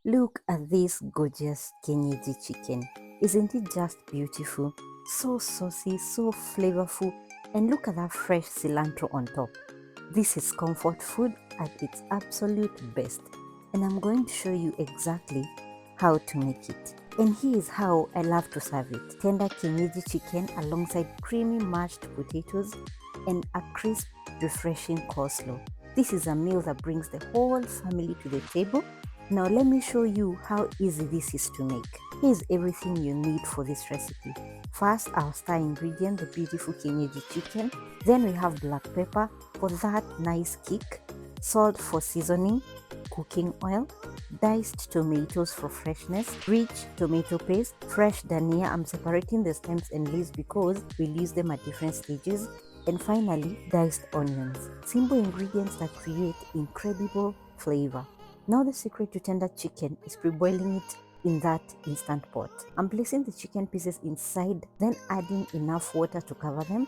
Look at this gorgeous Kienyeji chicken. Isn't it just beautiful? So saucy, so flavorful, and look at that fresh cilantro on top. This is comfort food at its absolute best, and I'm going to show you exactly how to make it. And here's how I love to serve it. Tender Kienyeji chicken alongside creamy mashed potatoes and a crisp, refreshing coleslaw. This is a meal that brings the whole family to the table. Now let me show you how easy this is to make. Here's everything you need for this recipe. First, our star ingredient, the beautiful Kienyeji chicken. Then we have black pepper for that nice kick, salt for seasoning, cooking oil, diced tomatoes for freshness, rich tomato paste, fresh dania. I'm separating the stems and leaves because we'll use them at different stages. And finally, diced onions. Simple ingredients that create incredible flavor. Now the secret to tender chicken is pre-boiling it in that instant pot. I'm placing the chicken pieces inside, then adding enough water to cover them.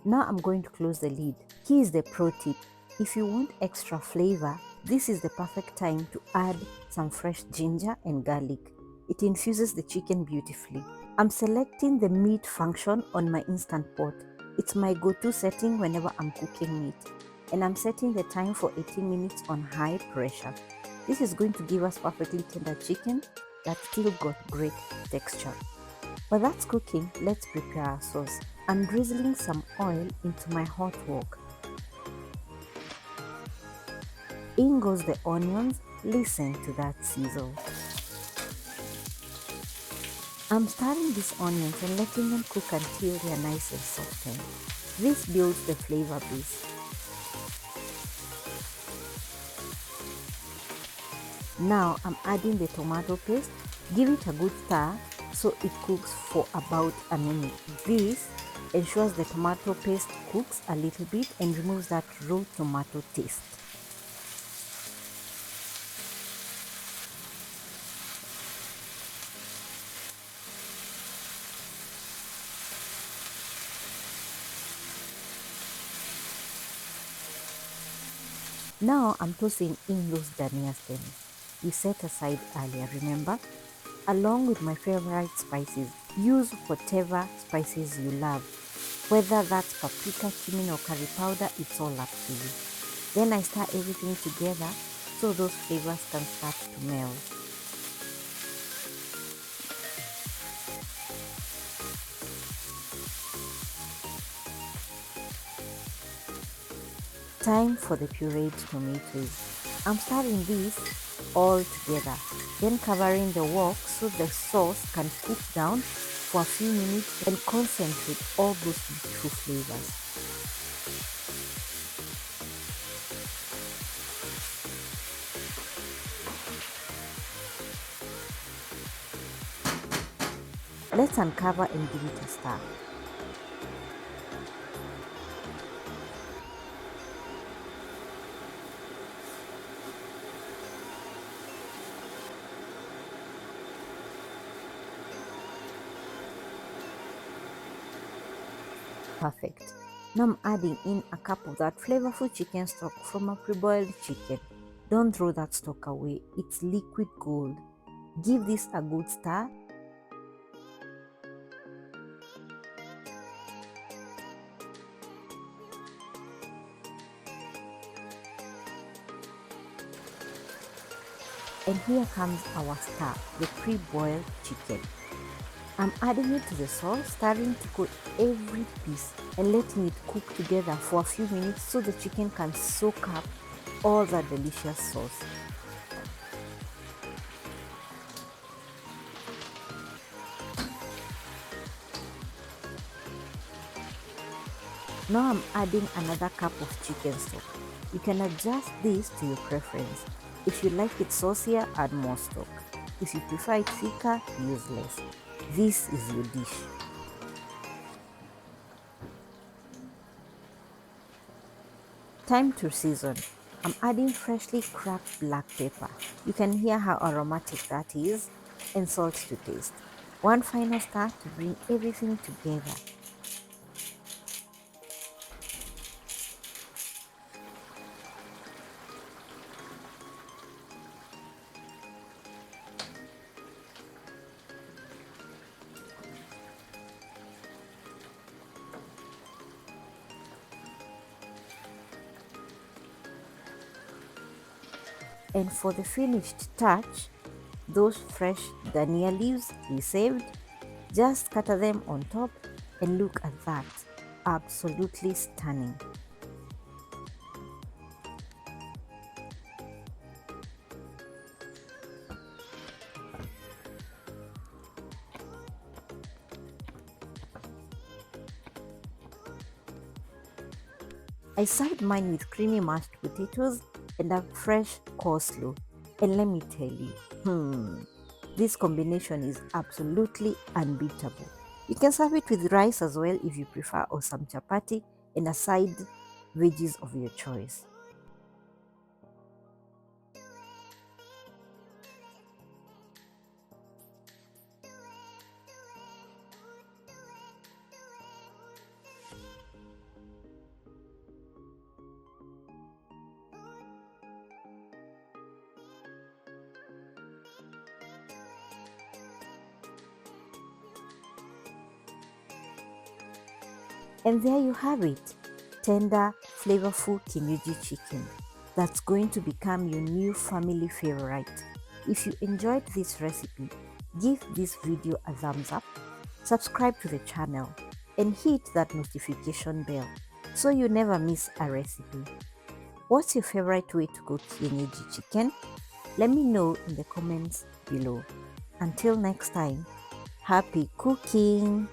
Now I'm going to close the lid. Here's the pro tip. If you want extra flavor, this is the perfect time to add some fresh ginger and garlic. It infuses the chicken beautifully. I'm selecting the meat function on my instant pot. It's my go-to setting whenever I'm cooking meat. And I'm setting the time for 18 minutes on high pressure. This is going to give us perfectly tender chicken that still got great texture. While that's cooking, let's prepare our sauce. I'm drizzling some oil into my hot wok. In goes the onions. Listen to that sizzle. I'm stirring these onions and letting them cook until they are nice and softened. This builds the flavor base. Now I'm adding the tomato paste. Give it a good stir so it cooks for about a minute. This ensures the tomato paste cooks a little bit and removes that raw tomato taste. Now I'm tossing in those dania stems we set aside earlier, remember? Along with my favorite spices. Use whatever spices you love. Whether that's paprika, cumin or curry powder, it's all up to you. Then I stir everything together so those flavors can start to meld. Time for the pureed tomatoes. I'm stirring these all together, then covering the wok so the sauce can cook down for a few minutes and concentrate all those beautiful flavors. Let's uncover and give it a stir. Perfect. Now I'm adding in a cup of that flavorful chicken stock from a pre-boiled chicken. Don't throw that stock away, it's liquid gold. Give this a good stir. And here comes our star, the pre-boiled chicken. I'm adding it to the sauce, starting to coat every piece and letting it cook together for a few minutes so the chicken can soak up all that delicious sauce. Now I'm adding another cup of chicken stock. You can adjust this to your preference. If you like it saucier, add more stock. If you prefer it thicker, use less. This is your dish. Time to season. I'm adding freshly cracked black pepper. You can hear how aromatic that is, and salt to taste. One final stir to bring everything together. And for the finished touch, those fresh dania leaves we saved, just scatter them on top and look at that. Absolutely stunning. I served mine with creamy mashed potatoes and a fresh coleslaw. And let me tell you, this combination is absolutely unbeatable. You can serve it with rice as well if you prefer, or some chapati and a side veggies of your choice. And there you have it, tender, flavorful Kienyeji chicken. That's going to become your new family favorite. If you enjoyed this recipe, give this video a thumbs up, subscribe to the channel, and hit that notification bell so you never miss a recipe. What's your favorite way to cook Kienyeji chicken? Let me know in the comments below. Until next time, happy cooking!